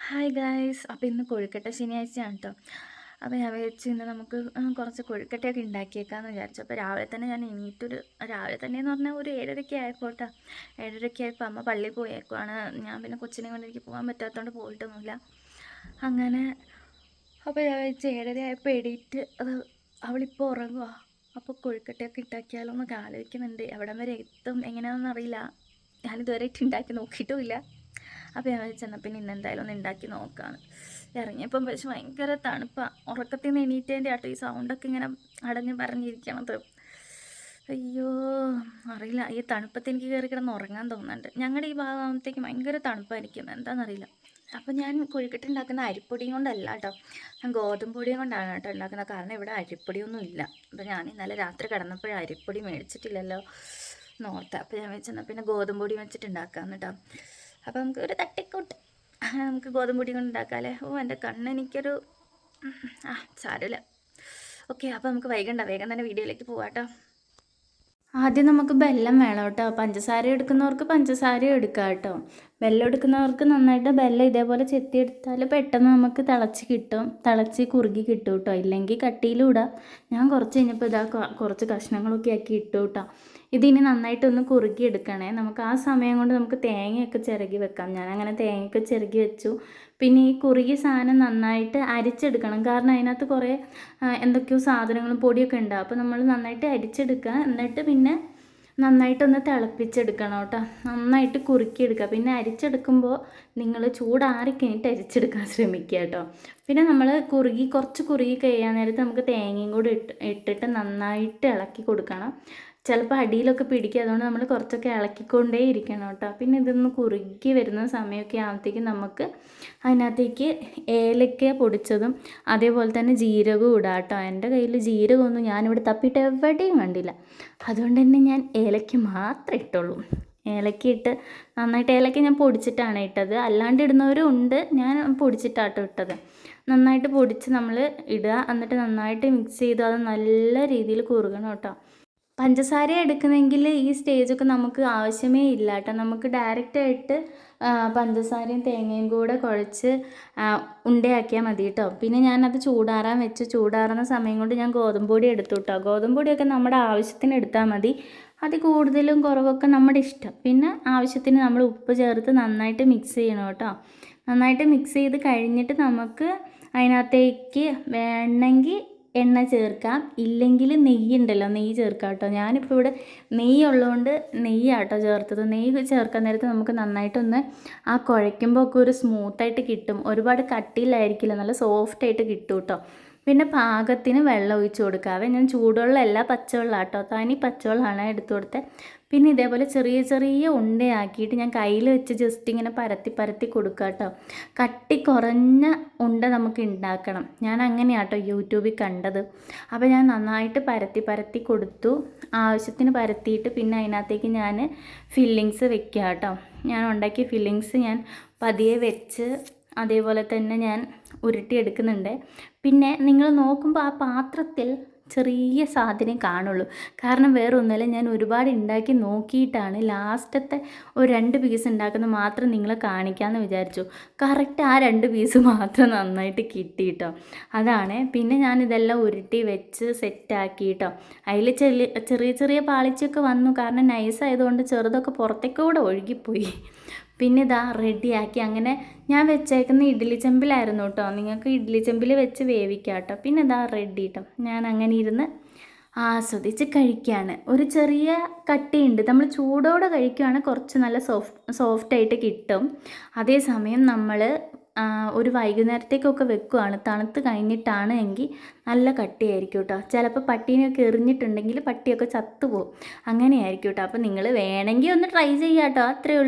Hi guys. അപ്പോൾ ഇന്ന് കൊഴുക്കട്ട ശനിയാഴ്ചയാണ് കേട്ടോ. അപ്പോൾ ഞാൻ വിചാരിച്ചു ഇന്ന് നമുക്ക് കുറച്ച് കൊഴുക്കട്ടയൊക്കെ ഉണ്ടാക്കിയേക്കാമെന്ന് വിചാരിച്ചു. അപ്പോൾ രാവിലെ തന്നെ ഞാൻ രാവിലെ തന്നെ എന്ന് പറഞ്ഞാൽ ഒരു 7:30 ആയപ്പോൾ കേട്ടോ. 7:30 ആയപ്പോൾ അമ്മ പള്ളിയിൽ പോയേക്കുവാണ്. ഞാൻ പിന്നെ കൊച്ചിനെ കൊണ്ട് എനിക്ക് പോകാൻ പറ്റാത്തതുകൊണ്ട് പോയിട്ടൊന്നുമില്ല. അങ്ങനെ അപ്പോൾ ഞാൻ വിചാരിച്ചു 7:30 ആയപ്പോൾ എണീറ്റ് അവളിപ്പോൾ ഉറങ്ങുക. അപ്പോൾ കൊഴുക്കട്ടയൊക്കെ ഉണ്ടാക്കിയാലോ എന്നൊക്കെ ആലോചിക്കുന്നുണ്ട്. എവിടം വരെ എത്തും എങ്ങനെയാണെന്ന് അറിയില്ല. ഞാനിതുവരെയായിട്ട് ഉണ്ടാക്കി നോക്കിയിട്ടുമില്ല. അപ്പോൾ ഞാൻ വെച്ചെന്നാൽ പിന്നെ ഇന്നെന്തായാലും ഒന്ന് ഉണ്ടാക്കി നോക്കാമെന്ന് ഇറങ്ങിയപ്പം. പക്ഷെ ഭയങ്കര തണുപ്പാണ്. ഉറക്കത്തിൽ നിന്ന് എണീറ്റേൻ്റെ ആട്ടോ ഈ സൗണ്ടൊക്കെ ഇങ്ങനെ അടഞ്ഞ് പറഞ്ഞിരിക്കണത്. അയ്യോ, അറിയില്ല, ഈ തണുപ്പത്ത് എനിക്ക് കയറി കിടന്ന് ഉറങ്ങാൻ തോന്നുന്നുണ്ട്. ഞങ്ങളുടെ ഈ ഭാഗത്തേക്ക് ഭയങ്കര തണുപ്പായിരിക്കും, എന്താണെന്നറിയില്ല. അപ്പം ഞാൻ കൊഴുക്കട്ട ഉണ്ടാക്കുന്ന അരിപ്പൊടിയും കൊണ്ടല്ല കേട്ടോ, ഞാൻ ഗോതമ്പ് പൊടിയും കൊണ്ടാണ് കേട്ടോ ഉണ്ടാക്കുന്നത്. കാരണം ഇവിടെ അരിപ്പൊടിയൊന്നും ഇല്ല. അപ്പം ഞാൻ ഇന്നലെ രാത്രി കിടന്നപ്പോഴും അരിപ്പൊടി മേടിച്ചിട്ടില്ലല്ലോ നോർത്ത. അപ്പോൾ ഞാൻ വെച്ചെന്നാൽ പിന്നെ ഗോതമ്പ് പൊടി വെച്ചിട്ട് ഉണ്ടാക്കാമെന്ന് കേട്ടോ. അപ്പോൾ നമുക്ക് ഒരു തട്ടിക്കൂട്ട് നമുക്ക് ഗോതമ്പ് പൊടി കൊണ്ട് ഉണ്ടാക്കാമല്ലേ. എൻ്റെ കണ്ണെനിക്കൊരു സാരമില്ല. ഓക്കെ, അപ്പോൾ നമുക്ക് വൈകണ്ട, വേഗം തന്നെ വീഡിയോയിലേക്ക് പോവാം കേട്ടോ. ആദ്യം നമുക്ക് ബെല്ലം വേണം കേട്ടോ. പഞ്ചസാര എടുക്കുന്നവർക്ക് പഞ്ചസാര എടുക്കാം കേട്ടോ. ബെല്ലം എടുക്കുന്നവർക്ക് നന്നായിട്ട് ബെല്ലം ഇതേപോലെ ചെത്തിയെടുത്താൽ പെട്ടെന്ന് നമുക്ക് തിളച്ച് കുറുകി കിട്ടും കേട്ടോ. ഇല്ലെങ്കിൽ കട്ടിയിലും ഇടാം. ഞാൻ കുറച്ച് കഴിഞ്ഞപ്പോൾ കുറച്ച് കഷ്ണങ്ങളൊക്കെ ആക്കി ഇട്ടു കേട്ടോ. ഇതിനി നന്നായിട്ടൊന്ന് കുറുകി എടുക്കണേ. നമുക്ക് ആ സമയം കൊണ്ട് നമുക്ക് തേങ്ങയൊക്കെ ചിരകി വെക്കാം. ഞാനങ്ങനെ തേങ്ങയൊക്കെ ചിരകി വെച്ചു. പിന്നെ ഈ കുറുകിയ സാധനം നന്നായിട്ട് അരിച്ചെടുക്കണം. കാരണം അതിനകത്ത് കുറേ എന്തൊക്കെയോ സാധനങ്ങളും പൊടിയൊക്കെ ഉണ്ടാവും. അപ്പോൾ നമ്മൾ നന്നായിട്ട് അരിച്ചെടുക്കുക. എന്നിട്ട് പിന്നെ നന്നായിട്ടൊന്ന് തിളപ്പിച്ചെടുക്കണം കേട്ടോ. നന്നായിട്ട് കുറുക്കിയെടുക്കുക. പിന്നെ അരിച്ചെടുക്കുമ്പോൾ നിങ്ങൾ ചൂടാറിക്കഴിഞ്ഞിട്ട് അരിച്ചെടുക്കാൻ ശ്രമിക്കുക കേട്ടോ. പിന്നെ നമ്മൾ കുറച്ച് കുറുകി കഴിയാൻ നേരത്ത് നമുക്ക് തേങ്ങയും കൂടി ഇട്ടിട്ട് നന്നായിട്ട് ഇളക്കി കൊടുക്കണം. ചിലപ്പോൾ അടിയിലൊക്കെ പിടിക്കുക. അതുകൊണ്ട് നമ്മൾ കുറച്ചൊക്കെ ഇളക്കിക്കൊണ്ടേ ഇരിക്കണം കേട്ടോ. പിന്നെ ഇതൊന്ന് കുറുകി വരുന്ന സമയമൊക്കെ ആകുമ്പോഴത്തേക്കും നമുക്ക് അതിനകത്തേക്ക് ഏലക്ക പൊടിച്ചതും അതേപോലെ തന്നെ ജീരകവും ഇടാം കേട്ടോ. എൻ്റെ കയ്യിൽ ജീരകമൊന്നും ഞാനിവിടെ തപ്പിയിട്ട് എവിടെയും കണ്ടില്ല. അതുകൊണ്ട് തന്നെ ഞാൻ ഏലക്ക മാത്രമേ ഇട്ടുള്ളൂ. ഏലക്ക ഇട്ട് നന്നായിട്ട്, ഏലക്ക ഞാൻ പൊടിച്ചിട്ടാണ് ഇട്ടത്. അല്ലാണ്ട് ഇടുന്നവരും ഉണ്ട്. ഞാൻ പൊടിച്ചിട്ടാട്ടോ ഇട്ടത്. നന്നായിട്ട് പൊടിച്ച് നമ്മൾ ഇടുക. എന്നിട്ട് നന്നായിട്ട് മിക്സ് ചെയ്ത് അത് നല്ല രീതിയിൽ കുറുകണം കേട്ടോ. പഞ്ചസാര എടുക്കുന്നെങ്കിൽ ഈ സ്റ്റേജൊക്കെ നമുക്ക് ആവശ്യമേ ഇല്ല കേട്ടോ. നമുക്ക് ഡയറക്റ്റായിട്ട് പഞ്ചസാരയും തേങ്ങയും കൂടെ കുഴച്ച് ഉണ്ടയാക്കിയാൽ മതി കേട്ടോ. പിന്നെ ഞാനത് ചൂടാറാൻ വെച്ച്, ചൂടാറുന്ന സമയം കൊണ്ട് ഞാൻ ഗോതമ്പ് പൊടി എടുത്തു കേട്ടോ. ഗോതമ്പ് പൊടിയൊക്കെ നമ്മുടെ ആവശ്യത്തിന് എടുത്താൽ മതി. അത് കൂടുതലും കുറവൊക്കെ നമ്മുടെ ഇഷ്ടം. പിന്നെ ആവശ്യത്തിന് നമ്മൾ ഉപ്പ് ചേർത്ത് നന്നായിട്ട് മിക്സ് ചെയ്യണം കേട്ടോ. നന്നായിട്ട് മിക്സ് ചെയ്ത് കഴിഞ്ഞിട്ട് നമുക്ക് അതിനകത്തേക്ക് വേണമെങ്കിൽ എണ്ണ ചേർക്കാം. ഇല്ലെങ്കിൽ നെയ്യ് ഉണ്ടല്ലോ, നെയ്യ് ചേർക്കാം കേട്ടോ. ഞാനിപ്പോൾ ഇവിടെ നെയ്യ് ഉള്ളതുകൊണ്ട് നെയ്യാട്ടോ ചേർത്തത്. നെയ്യ് ചേർക്കാൻ നേരത്ത് നമുക്ക് നന്നായിട്ടൊന്ന് കുഴയ്ക്കുമ്പോൾ ഒക്കെ ഒരു സ്മൂത്തായിട്ട് കിട്ടും. ഒരുപാട് കട്ടിയിലായിരിക്കില്ല, നല്ല സോഫ്റ്റായിട്ട് കിട്ടും കേട്ടോ. പിന്നെ പാകത്തിന് വെള്ളം ഒഴിച്ച് കൊടുക്കാവേ. ഞാൻ ചൂടുവെള്ളമല്ല, പച്ചവെള്ളം കേട്ടോ. തനി പച്ചവെള്ളമാണ് എടുത്തു കൊടുത്തത്. പിന്നെ ഇതേപോലെ ചെറിയ ചെറിയ ഉണ്ടയാക്കിയിട്ട് ഞാൻ കയ്യിൽ വെച്ച് ജസ്റ്റ് ഇങ്ങനെ പരത്തി കൊടുക്കുക കേട്ടോ. കട്ടി കുറഞ്ഞ ഉണ്ട നമുക്ക് ഉണ്ടാക്കണം. ഞാൻ അങ്ങനെയാട്ടോ യൂട്യൂബിൽ കണ്ടത്. അപ്പോൾ ഞാൻ നന്നായിട്ട് പരത്തി കൊടുത്തു. ആവശ്യത്തിന് പരത്തിയിട്ട് പിന്നെ അതിനകത്തേക്ക് ഞാൻ ഫില്ലിങ്സ് വെക്കുക കേട്ടോ. ഞാൻ ഉണ്ടാക്കിയ ഫില്ലിങ്സ് ഞാൻ പതിയെ വെച്ച് അതേപോലെ തന്നെ ഞാൻ ഉരുട്ടിയെടുക്കുന്നുണ്ട്. പിന്നെ നിങ്ങൾ നോക്കുമ്പോൾ ആ പാത്രത്തിൽ ചെറിയ സാധനം കാണുള്ളൂ. കാരണം വേറെ ഒന്നുമല്ല, ഞാൻ ഒരുപാട് ഉണ്ടാക്കി നോക്കിയിട്ടാണ് ലാസ്റ്റത്തെ ഒരു 2 പീസ് ഉണ്ടാക്കുന്നത് മാത്രം നിങ്ങളെ കാണിക്കാമെന്ന് വിചാരിച്ചു. കറക്റ്റ് ആ 2 പീസ് മാത്രം നന്നായിട്ട് കിട്ടി കേട്ടോ. അതാണ്. പിന്നെ ഞാനിതെല്ലാം ഉരുട്ടി വെച്ച് സെറ്റാക്കി കേട്ടോ. അതിൽ ചെറിയ ചെറിയ പാളിച്ചൊക്കെ വന്നു. കാരണം നൈസായതുകൊണ്ട് ചെറുതൊക്കെ പുറത്തേക്ക് കൂടെ ഒഴുകിപ്പോയി. പിന്നെ ഇതാ റെഡിയാക്കി. അങ്ങനെ ഞാൻ വെച്ചേക്കുന്ന ഇഡ്ഡലി ചെമ്പിലായിരുന്നു കേട്ടോ. നിങ്ങൾക്ക് ഇഡ്ഡലി ചെമ്പിൽ വെച്ച് വേവിക്കാം കേട്ടോ. പിന്നെ ഇതാ റെഡി കേട്ടോ. ഞാൻ അങ്ങനെ ഇരുന്ന് ആസ്വദിച്ച് കഴിക്കുകയാണ്. ഒരു ചെറിയ കട്ടിയുണ്ട്. നമ്മൾ ചൂടോടെ കഴിക്കുകയാണെങ്കിൽ കുറച്ച് നല്ല സോഫ്റ്റായിട്ട് കിട്ടും. അതേസമയം നമ്മൾ ഒരു വൈകുന്നേരത്തേക്കൊക്കെ വെക്കുകയാണ്, തണുത്ത് കഴിഞ്ഞിട്ടാണ് എങ്കിൽ നല്ല കട്ടിയായിരിക്കും കേട്ടോ. ചിലപ്പോൾ പട്ടീനെയൊക്കെ എറിഞ്ഞിട്ടുണ്ടെങ്കിൽ പട്ടിയൊക്കെ ചത്തുപോകും. അങ്ങനെയായിരിക്കും കേട്ടോ. അപ്പോൾ നിങ്ങൾ വേണമെങ്കിൽ ഒന്ന് ട്രൈ ചെയ്യാം കേട്ടോ. അത്രയേ ഉള്ളൂ.